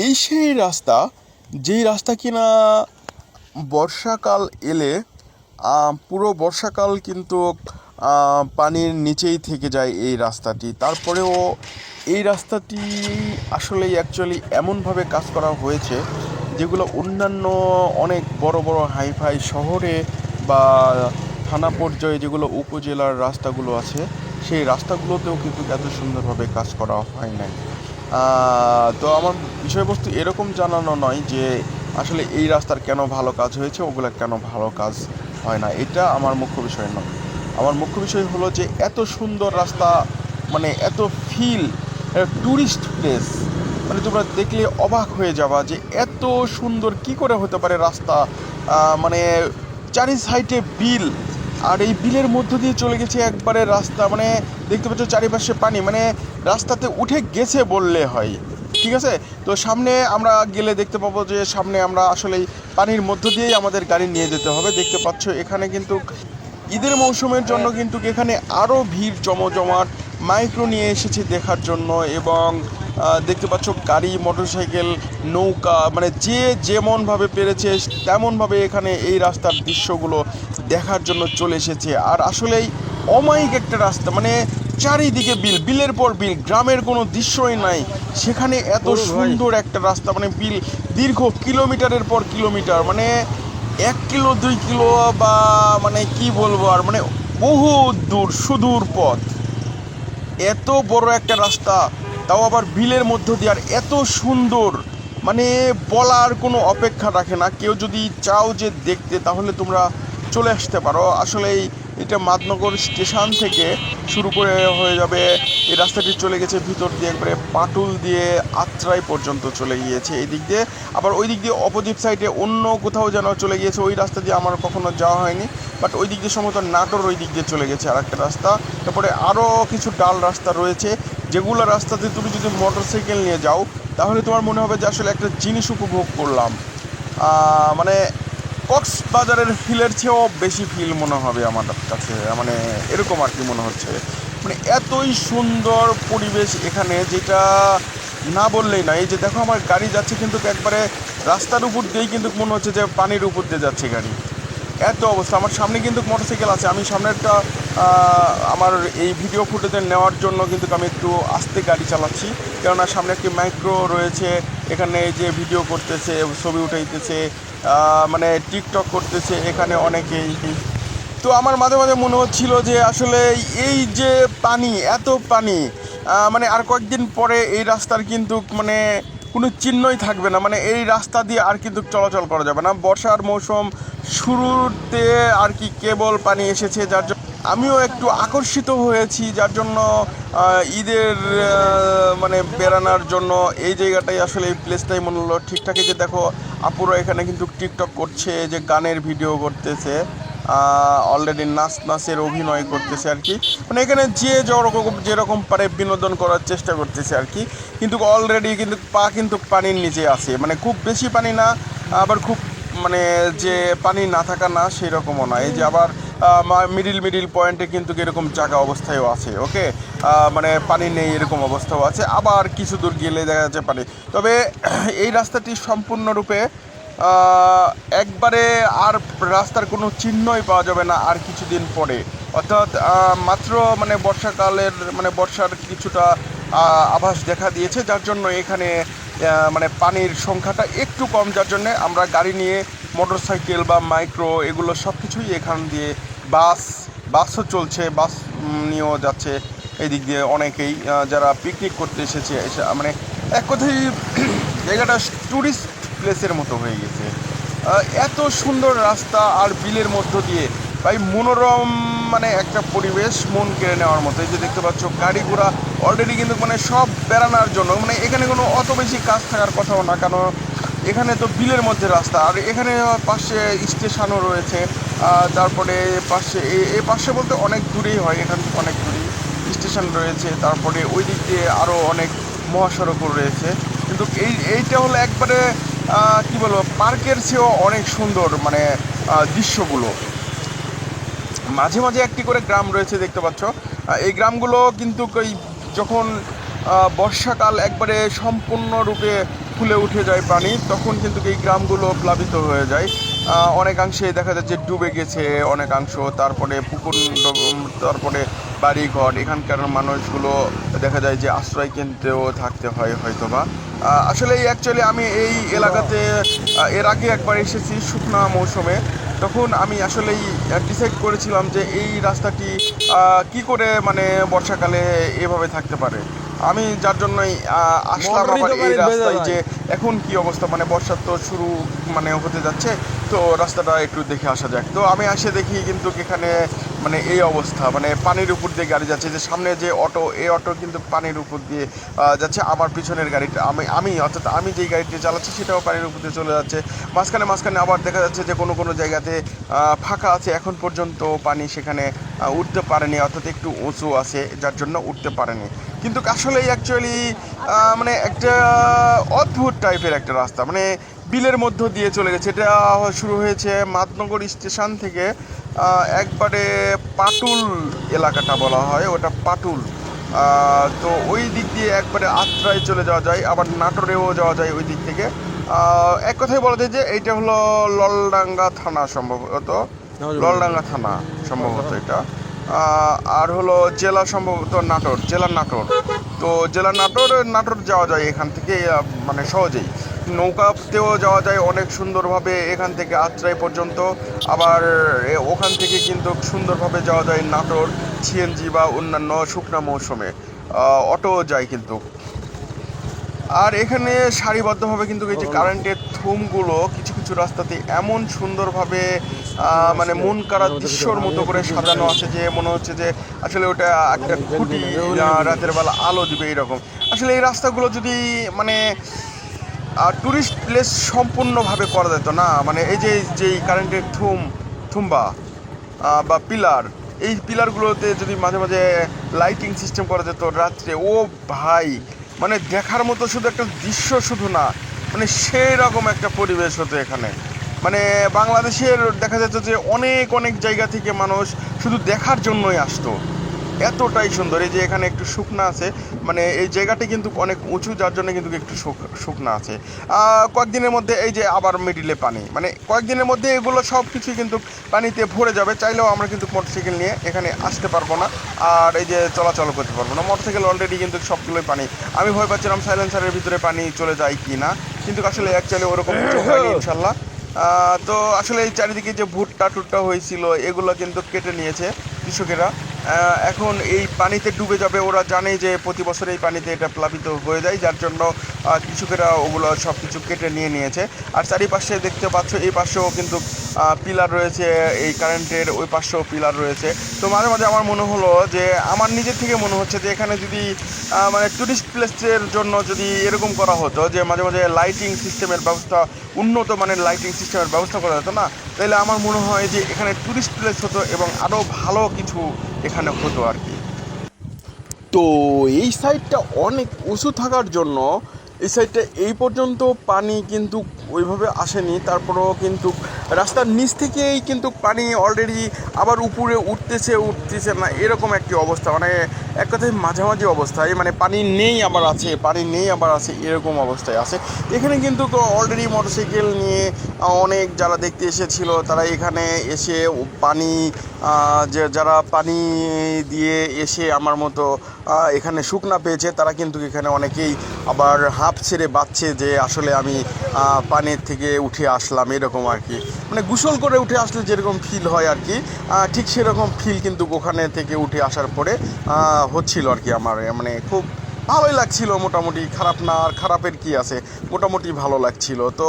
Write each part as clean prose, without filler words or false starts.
এই সেই রাস্তা, যেই রাস্তা কিনা বর্ষাকাল এলে পুরো বর্ষাকাল কিন্তু পানির নিচেই থেকে যায় এই রাস্তাটি। তারপরেও এই রাস্তাটি আসলে অ্যাকচুয়ালি এমনভাবে কাজ করা হয়েছে যেগুলো অন্যান্য অনেক বড় বড় হাইফাই শহরে বা থানা পর্যায়ে যেগুলো উপজেলার রাস্তাগুলো আছে সেই রাস্তাগুলোতেও কিন্তু এত সুন্দরভাবে কাজ করা হয় নাই। তো আমার বিষয়বস্তু এরকম জানানো নয় যে আসলে এই রাস্তার কেন ভালো কাজ হয়েছে, ওগুলো কেন ভালো কাজ হয় না, এটা আমার মুখ্য বিষয় নয়। আমার মুখ্য বিষয় হলো যে এত সুন্দর রাস্তা, মানে এত ফিল, ট্যুরিস্ট প্লেস, মানে তোমরা দেখলে অবাক হয়ে যাবা যে এত সুন্দর কি করে হতে পারে রাস্তা। মানে চারি সাইডে বিল, আর এই বিলের মধ্য দিয়ে চলে গেছে একবারে রাস্তা, মানে দেখতে পাচ্ছ চারিপাশে পানি, মানে রাস্তাতে উঠে গেছে বললে হয়। ঠিক আছে, তো সামনে আমরা গেলে দেখতে পাবো যে সামনে আমরা আসলে পানির মধ্য দিয়েই আমাদের গাড়ি নিয়ে যেতে হবে। দেখতে পাচ্ছ এখানে কিন্তু ঈদের মৌসুমের জন্য কিন্তু এখানে আরও ভিড় জমজমাট, মাইক্রো নিয়ে এসেছে দেখার জন্য। এবং দেখতে পাচ্ছ গাড়ি, মোটরসাইকেল, নৌকা, মানে যে যেমনভাবে পেরেছে তেমনভাবে এখানে এই রাস্তার দৃশ্যগুলো দেখার জন্য চলে এসেছে। আর আসলেই অমায়িক একটা রাস্তা, মানে চারিদিকে বিল, বিলের পর বিল, গ্রামের কোনো দৃশ্যই নাই সেখানে। এত সুন্দর একটা রাস্তা, মানে বিল দীর্ঘ কিলোমিটারের পর কিলোমিটার, মানে 1 কিলো 2 কিলো বা মানে কি বলবো আর, মানে বহু দূর সুদূর পথ, এত বড় একটা রাস্তা, তাও আবার বিলের মধ্য দিয়ে, আর এত সুন্দর, মানে বলার কোনো অপেক্ষা রাখে না। কেউ যদি চাও যে দেখতে, তাহলে তোমরা চলে আসতে পারো। আসলেই এটা মাদনগর স্টেশন থেকে শুরু করে হয়ে যাবে, এই রাস্তাটি চলে গেছে ভিতর দিয়ে একবারে পাটুল দিয়ে আত্রাই পর্যন্ত চলে গিয়েছে এই দিক দিয়ে। আবার ওই দিক দিয়ে অপোজিট সাইডে অন্য কোথাও যেন চলে গিয়েছে, ওই রাস্তা দিয়ে আমার কখনো যাওয়া হয়নি, বাট ওই দিক দিয়ে সম্ভবত নাটোর ওই দিক দিয়ে চলে গেছে আর একটা রাস্তা। তারপরে আরও কিছু ডাল রাস্তা রয়েছে, যেগুলো রাস্তাতে তুমি যদি মোটর সাইকেল নিয়ে যাও তাহলে তোমার মনে হবে যে আসলে একটা জিনিস উপভোগ করলাম। মানে কক্সবাজারের ফিলের চেয়েও বেশি ফিল মনে হবে আমার কাছে, মানে এরকম আর কি মনে হচ্ছে। মানে এতই সুন্দর পরিবেশ এখানে, যেটা না বললেই না। এই যে দেখো আমার গাড়ি যাচ্ছে কিন্তু একবারে রাস্তার উপর দিয়েই কিন্তু মনে হচ্ছে যে পানির উপর দিয়ে যাচ্ছে গাড়ি, এত অবস্থা। আমার সামনে কিন্তু মোটরসাইকেল আছে, আমি সামনে একটা আমার এই ভিডিও ফুটেজে নেওয়ার জন্য কিন্তু আমি একটু আস্তে গাড়ি চালাচ্ছি, কেননা সামনে একটি মাইক্রো রয়েছে, এখানে যে ভিডিও করতেছে, ছবি উঠাইতেছে, মানে টিকটক করতেছে এখানে অনেকেই। তো আমার মাঝে মাঝে মনে হচ্ছিল যে আসলে এই যে পানি, এত পানি, মানে আর কয়েকদিন পরে এই রাস্তার কিন্তু মানে কোনো চিহ্নই থাকবে না, মানে এই রাস্তা দিয়ে আর কিন্তু চলাচল করা যাবে না। বর্ষার মৌসুম শুরুতে আর কি কেবল পানি এসেছে, যার জন্য আমিও একটু আকর্ষিত হয়েছি, যার জন্য ঈদের মানে বেড়ানোর জন্য এই জায়গাটাই আসলে এই প্লেসটাই মনে হলো ঠিকঠাক। যে দেখো আপুরা এখানে কিন্তু টিকটক করছে, যে গানের ভিডিও করতেছে, অলরেডি নাচের অভিনয় করতেছে আর কি, মানে এখানে যে যেরকম পারে বিনোদন করার চেষ্টা করতেছে আর কি। কিন্তু অলরেডি কিন্তু পা কিন্তু পানির নিচে আছে, মানে খুব বেশি পানি না, আবার খুব মানে যে পানি না থাকা না সেই রকমও না। এই যে আবার মিডিল পয়েন্টে কিন্তু এরকম জায়গা অবস্থায়ও আছে, ওকে, মানে পানি নেই এরকম অবস্থাও আছে, আবার কিছু দূর গেলে দেখা যাচ্ছে পানি। তবে এই রাস্তাটি সম্পূর্ণরূপে একবারে আর রাস্তার কোনো চিহ্নই পাওয়া যাবে না আর কিছুদিন পরে, অর্থাৎ মাত্র মানে বর্ষাকালের মানে বর্ষার কিছুটা আভাস দেখা দিয়েছে, যার জন্য এখানে মানে পানির সংখ্যাটা একটু কম, যার জন্যে আমরা গাড়ি নিয়ে মোটর সাইকেল বা মাইক্রো এগুলো সব কিছুই এখান দিয়ে, বাসও চলছে, বাস নিয়েও যাচ্ছে এই দিক দিয়ে অনেকেই, যারা পিকনিক করতে এসেছে মানে এক কথায় জায়গাটা ট্যুরিস্ট প্লেসের মতো হয়ে গেছে। এত সুন্দর রাস্তা আর বিলের মধ্য দিয়ে ভাই মনোরম, মানে একটা পরিবেশ মন কেড়ে নেওয়ার মতো। এই যে দেখতে পাচ্ছ গাড়ি ঘোড়া অলরেডি কিন্তু মানে সব বেড়ানোর জন্য, মানে এখানে কোনো অত বেশি কাজ থাকার কথাও না, কারণ এখানে তো বিলের মধ্যে রাস্তা, আর এখানে পাশে স্টেশনও রয়েছে। তারপরে পাশে এই পাশে বলতে অনেক দূরেই হয়, এখান থেকে অনেক দূরেই স্টেশন রয়েছে। তারপরে ওই দিক দিয়ে আরও অনেক মহাসড়কও রয়েছে। কিন্তু এইটা হলো একবারে কী বলবো, পার্কের চেয়েও অনেক সুন্দর, মানে দৃশ্যগুলো। মাঝে মাঝে একটি করে গ্রাম রয়েছে দেখতে পাচ্ছ, এই গ্রামগুলো কিন্তু যখন বর্ষাকাল একবারে সম্পূর্ণরূপে ফুলে উঠে যায় পানি, তখন কিন্তু এই গ্রামগুলো প্লাবিত হয়ে যায়। অনেকাংশে দেখা যাচ্ছে ডুবে গেছে অনেকাংশ, তারপরে পুকুর, তারপরে বাড়িঘর, এখানকার মানুষগুলো দেখা যায় যে আশ্রয় কেন্দ্রেও থাকতে হয় হয়তোবা। আসলে অ্যাকচুয়ালি আমি এই এলাকাতে এর আগে একবার এসেছি শুকনা মৌসুমে। তখন আমি আসলেই ডিসাইড করেছিলাম যে এই রাস্তাটি কি করে মানে বর্ষাকালে এভাবে থাকতে পারে। আমি যার জন্যই আসলাম আবার এই রাস্তায়, যে এখন কি অবস্থা, মানে বর্ষা তো শুরু মানে হতে যাচ্ছে, তো রাস্তাটা একটু দেখে আসা যাক। তো আমি আসে দেখি কিন্তু এখানে মানে এই অবস্থা, মানে পানির উপর দিয়ে গাড়ি যাচ্ছে, যে সামনে যে অটো, এই অটো কিন্তু পানির উপর দিয়ে যাচ্ছে। আমার পিছনের গাড়িটা, অর্থাৎ আমি যেই গাড়িটি চালাচ্ছি সেটাও পানির উপর দিয়ে চলে যাচ্ছে। মাঝখানে মাঝখানে আবার দেখা যাচ্ছে যে কোনো কোনো জায়গাতে ফাঁকা আছে, এখন পর্যন্ত পানি সেখানে উঠতে পারেনি, অর্থাৎ একটু উঁচু আছে যার জন্য উঠতে পারেনি। কিন্তু আসলেই অ্যাকচুয়ালি মানে একটা অদ্ভুত টাইপের একটা রাস্তা, মানে বিলের মধ্য দিয়ে চলে গেছে। এটা শুরু হয়েছে মাদনগর স্টেশন থেকে, একবারে পাটুল এলাকাটা বলা হয়, ওটা পাটুল। তো ওই দিক দিয়ে একবারে আত্রায় চলে যাওয়া যায়, আবার নাটোরেও যাওয়া যায় ওই দিক থেকে। এক কথায় বলা যায় যে এইটা হলো ললডাঙ্গা থানা, সম্ভবত ললডাঙ্গা থানা সম্ভবত এটা। আর হলো জেলা সম্ভবত নাটোর, জেলা নাটোর। তো জেলা নাটোর, নাটোর যাওয়া যায় এখান থেকে মানে সহজেই। নৌকাতেও যাওয়া যায় অনেক সুন্দরভাবে এখান থেকে আত্রাই পর্যন্ত। আবার ওখান থেকে কিন্তু সুন্দরভাবে যাওয়া যায় নাটোর সিএনজি বা অন্যান্য শুকনা মৌসুমে, অটো যায় কিন্তু। আর এখানে সারিবদ্ধভাবে কিন্তু এই যে কারেন্টের থুমগুলো কিছু কিছু রাস্তাতে এমন সুন্দরভাবে মানে মন কাড়া দৃশ্যর মতো করে সাজানো আছে, যে মনে হচ্ছে যে আসলে ওটা একটা খুঁটি রাতের বেলা আলো দিবে এরকম। আসলে এই রাস্তাগুলো যদি মানে ট্যুরিস্ট প্লেস সম্পূর্ণভাবে করা যেত না, মানে এই যে যেই কারেন্টের থুম্বা বা পিলার, এই পিলারগুলোতে যদি মাঝে মাঝে লাইটিং সিস্টেম করা যেত রাত্রে, ও ভাই, মানে দেখার মতো শুধু একটা দৃশ্য শুধু না, মানে সেই রকম একটা পরিবেশ হতো এখানে। মানে বাংলাদেশের দেখা যেত যে অনেক অনেক জায়গা থেকে মানুষ শুধু দেখার জন্যই আসতো, এতটাই সুন্দর। এই যে এখানে একটু শুকনা আছে, মানে এই জায়গাটি কিন্তু অনেক উঁচু, যার জন্য কিন্তু একটু শুকনা আছে। কয়েকদিনের মধ্যে এই যে আবার মিডিলে পানি, মানে কয়েকদিনের মধ্যে এগুলো সব কিছুই কিন্তু পানিতে ভরে যাবে। চাইলেও আমরা কিন্তু মোটরসাইকেল নিয়ে এখানে আসতে পারবো না, আর এই যে চলাচল করতে পারবো না। মোটরসাইকেল অলরেডি কিন্তু সবগুলোই পানি। আমি ভয় পাচ্ছিলাম সাইলেন্সারের ভিতরে পানি চলে যায় কি না, কিন্তু আসলে অ্যাকচুয়ালি ওরকম কিছু হয়নি ইনশাল্লাহ। তো আসলে এই চারিদিকে যে ভুট্টা টুট্টা হয়েছিল এগুলো কিন্তু কেটে নিয়েছে কৃষকেরা। এখন এই পানিতে ডুবে যাবে, ওরা জানে যে প্রতি বছর এই পানিতে এটা প্লাবিত হয়ে যায়, যার জন্য কৃষকেরা ওগুলো সব কিছু কেটে নিয়েছে। আর চারিপাশে দেখতে পাচ্ছ এই পাশেও কিন্তু পিলার রয়েছে, এই কারেন্টের ওই পাশেও পিলার রয়েছে। তো মাঝে মাঝে আমার মনে হলো যে, আমার নিজের থেকে মনে হচ্ছে যে এখানে যদি মানে ট্যুরিস্ট প্লেসের জন্য যদি এরকম করা হতো যে মাঝে মাঝে লাইটিং সিস্টেমের ব্যবস্থা, উন্নত মানের লাইটিং সিস্টেমের ব্যবস্থা করা যেত না, তাহলে আমার মনে হয় যে এখানে ট্যুরিস্ট প্লেস হতো এবং আরও ভালো কিছু এখানে হতো আর কি। তো এই সাইডটা অনেক উঁচু থাকার জন্য এই সাইডটা এই পর্যন্ত পানি কিন্তু ওইভাবে আসেনি, তারপরেও কিন্তু রাস্তার নিচ থেকেই কিন্তু পানি অলরেডি আবার উপরে উঠতেছে না, এরকম একটি অবস্থা, মানে এক কথায় মাঝামাঝি অবস্থায়, মানে পানি নেই আবার আছে, পানি নেই আবার আছে, এরকম অবস্থায় আছে। এখানে কিন্তু অলরেডি মোটরসাইকেল নিয়ে অনেক যারা দেখতে এসেছিল তারা এখানে এসে পানি, যে যারা পানি দিয়ে এসে আমার মতো এখানে শুকনা পেয়েছে, তারা কিন্তু এখানে অনেকেই আবার হাঁপ ছেড়ে বাঁচছে যে আসলে আমি পানির থেকে উঠে আসলাম, এরকম আর কি। মানে গোসল করে উঠে আসলে যেরকম ফিল হয় আর কি, ঠিক সেরকম ফিল কিন্তু ওখানে থেকে উঠে আসার পরে হচ্ছিল আর কি। আমার মানে খুব ভালোই লাগছিল মোটামুটি, খারাপ না, আর খারাপের কি আছে, মোটামুটি ভালো লাগছিল। তো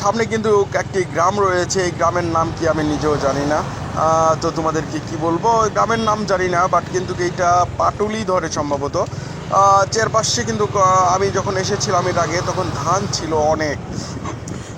সামনে কিন্তু একটি গ্রাম রয়েছে, এই গ্রামের নাম কি আমি নিজেও জানি না। তো তোমাদেরকে কি বলবো, গ্রামের নাম জানি না, বাট কিন্তু এইটা পাটুলি ধরে সম্ভবত। চারপাশে কিন্তু আমি যখন এসেছিলাম এর আগে তখন ধান ছিল অনেক।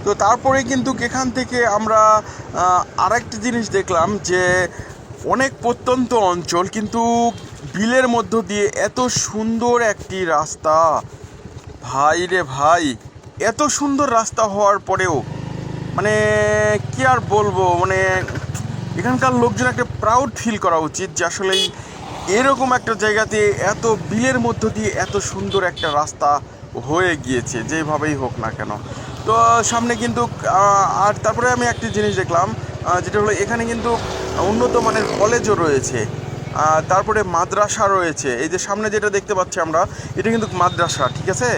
তো তারপরে কিন্তু এখান থেকে আমরা আরেকটি জিনিস দেখলাম যে অনেক প্রত্যন্ত অঞ্চল, কিন্তু বিলের মধ্য দিয়ে এত সুন্দর একটি রাস্তা, ভাই রে ভাই, এত সুন্দর রাস্তা হওয়ার পরেও মানে কি আর বলবো, মানে এখানকার লোকজন একটা প্রাউড ফিল করা উচিত যে আসলেই এরকম একটা জায়গাতে এত বিলের মধ্য দিয়ে এত সুন্দর একটা রাস্তা হয়ে গিয়েছে যেভাবেই হোক না কেন। তো সামনে কিন্তু আর তারপরে আমি একটি জিনিস দেখলাম, যেটা হলো এখানে কিন্তু উন্নত মানের কলেজও রয়েছে, তারপরে মাদ্রাসা রয়েছে। এই যে সামনে যেটা দেখতে পাচ্ছি আমরা, এটা কিন্তু মাদ্রাসা, ঠিক আছে।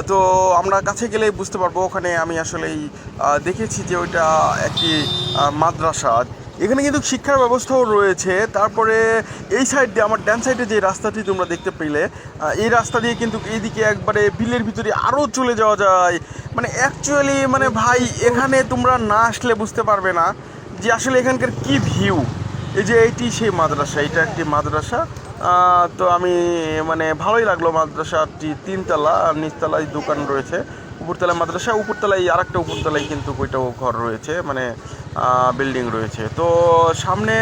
তো আমরা কাছে গেলেই বুঝতে পারবো, ওখানে আমি আসলেই দেখেছি যে ওইটা একটি মাদ্রাসা। এখানে কিন্তু শিক্ষার ব্যবস্থাও রয়েছে। তারপরে এই সাইড দিয়ে আমার ডান সাইডে যে রাস্তাটি তোমরা দেখতে পেলে, এই রাস্তা দিয়ে কিন্তু এইদিকে একবারে বিলের ভিতরে আরও চলে যাওয়া যায়। মানে অ্যাকচুয়ালি মানে ভাই, এখানে তোমরা না আসলে বুঝতে পারবে না যে আসলে এখানকার কি ভিউ। এই যে এইটি সেই মাদ্রাসা, এটা একটি মাদ্রাসা। তো আমি মানে ভালোই লাগলো মাদ্রাসাটি, তিনতলা, আর নিচতলায় দোকান রয়েছে, উপরতলায় মাদ্রাসা, উপরতলায় আর একটা উপরতলায় কিন্তু ওইটাও ঘর রয়েছে, মানে বিল্ডিং রয়েছে। তো সামনে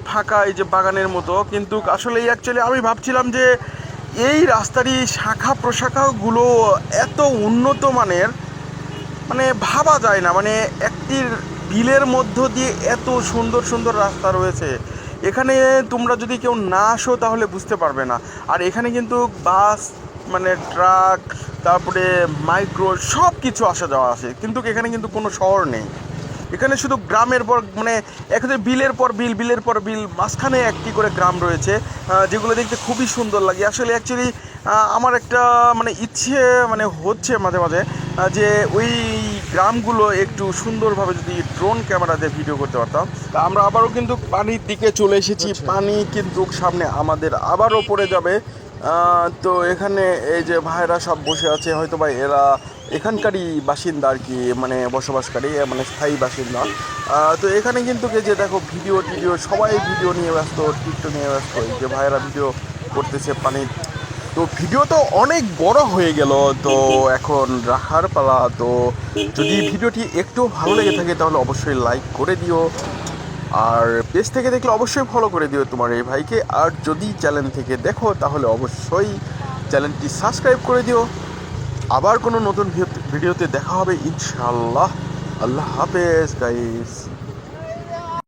ফাঁকা এই যে বাগানের মতো, কিন্তু আসলে অ্যাকচুয়ালি আমি ভাবছিলাম যে এই রাস্তারই শাখা প্রশাখাগুলো এত উন্নত মানের, মানে ভাবা যায় না, মানে একটি বিলের মধ্য দিয়ে এত সুন্দর সুন্দর রাস্তা রয়েছে। এখানে তোমরা যদি কেউ না আসো তাহলে বুঝতে পারবে না। আর এখানে কিন্তু বাস, মানে ট্রাক, তারপরে মাইক্রো, সব কিছু আসা যাওয়া আছে, কিন্তু এখানে কিন্তু কোনো শহর নেই। এখানে শুধু গ্রামের পর মানে এখানে বিলের পর বিল, বিলের পর বিল, মাঝখানে একটি করে গ্রাম রয়েছে, যেগুলো দেখতে খুবই সুন্দর লাগে। আসলে অ্যাকচুয়ালি আমার একটা মানে ইচ্ছে মানে হচ্ছে মাঝে মাঝে যে ওই গ্রামগুলো একটু সুন্দরভাবে যদি ড্রোন ক্যামেরা দিয়ে ভিডিও করতে পারতাম। তা আমরা আবারও কিন্তু পানির দিকে চলে এসেছি, পানি কিন্তু সামনে আমাদের আবারও পড়ে যাবে। তো এখানে এই যে ভাইরা সব বসে আছে, হয়তো বা এরা এখানকারই বাসিন্দা আর কি, মানে বসবাসকারী, মানে স্থায়ী বাসিন্দা। তো এখানে কিন্তু এই যে দেখো ভিডিও টিডিও, সবাই ভিডিও নিয়ে ব্যস্ত, টিকটক নিয়ে ব্যস্ত। এই যে ভাইয়েরা ভিডিও করতেছে পানির। তো ভিডিও তো অনেক বড় হয়ে গেল, তো এখন রাখার পালা। তো যদি ভিডিওটি একটু ভালো লেগে থাকে তাহলে অবশ্যই লাইক করে দিও, আর পেজ থেকে দেখলে অবশ্যই ফলো করে দিও তোমার এই ভাইকে। আর যদি চ্যানেল থেকে দেখো তাহলে অবশ্যই চ্যানেলটি সাবস্ক্রাইব করে দিও। আবার কোনো নতুন ভিডিওতে দেখা হবে ইনশাআল্লাহ। আল্লাহ হাফেজ গাইস।